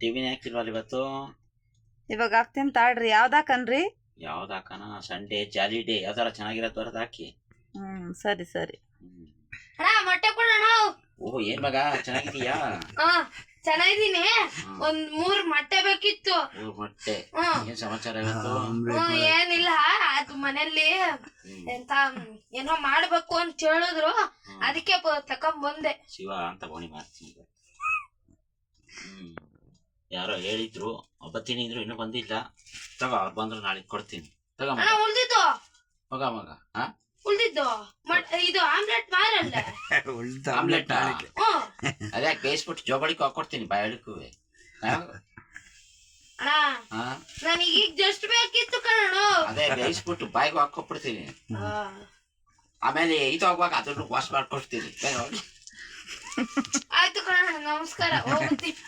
ಟಿವಿನೇ ಹಾಕ್ತಿಲ್ವಲ್ಲ ಇವತ್ತು? ಇವಾಗ ಹಾಕ್ತೀನಿ ತಾಳ್ರಿ. ಯಾವ್ದು ಹಾಕನ್ರಿ? ಯಾವ್ದು ಹಾಕನ? ಸಂಡೇ ಜಾಲಿ ಡೇ ಯಾವ್ದಾರ ಚೆನ್ನಾಗಿರೋದು ಬರೋದು ಹಾಕಿ. ಸರಿ ಸರಿ. ಅಣ್ಣ ಮೊಟ್ಟೆ ಕೊಡೋಣ. ಓಹ್ ಏನ್ ಮಗ ಚೆನ್ನಾಗಿದೀಯಾ? ಚೆನ್ನಾಗಿದ್ದೀನಿ. ಒಂದ್ 3 ಮೊಟ್ಟೆ ಬೇಕಿತ್ತು. 3 ಮೊಟ್ಟೆ. ಏನ್ ಸಮಾಚಾರ ಇವತ್ತು? ಏನಿಲ್ಲ, ಅದು ಮನೇಲಿ ಎಂತ ಏನೋ ಮಾಡ್ಬೇಕು ಅಂತ ಹೇಳಿದ್ರು, ಅದಕ್ಕೆ ತಕೊಂಡ್ ಬಂದೆ. ಶಿವ ಅಂತ ಬೋಣಿ ಮಾಡ್ತೀನಿ. ಯಾರೋ ಹೇಳಿದ್ರು ಬತ್ತೀನಿ ಇದ್ರು ಇನ್ನೂ ಬಂದಿಲ್ಲ. ತಗೋ, ಅವ್ರು ಬಂದ್ರು ನಾಳೆ ಕೊಡ್ತೀನಿ. ತಗೋ ಮಗ. ಉಳ್ದಿದ್ದು ಮಗ ಮಗ ಉಳ್ದಿದ್ದು ಇದು ಆಮ್ಲೆಟ್ ಮಾರಲ್ಲ. ಆಮ್ಲೆಟ್ ಅದೇ ಬೇಯಿಸ್ಬಿಟ್ಟು ಜೋಬಳಿಗೆ ಹಾಕೊಡ್ತೀನಿ ಬಾಯಳಿಕುವೆ. ಅಣ್ಣ ನನಗೆ ಈಗ ಜಸ್ಟ್ ಬೇಕಿತ್ತು ಕಣ. ಅದೇ ಬೇಯಿಸ್ಬಿಟ್ಟು ಬಾಯಿಗೆ ಹಾಕೊಬಿಡ್ತೀನಿ. ಆಮೇಲೆ ಇದು ಹೋಗುವಾಗ ಅದನ್ನು ವಾಶ್ ಮಾಡ್ಕೊಡ್ತೀನಿ. ಆಯ್ತು ಕಣ, ನಮಸ್ಕಾರ, ಹೋಗ್ತೀನಿ.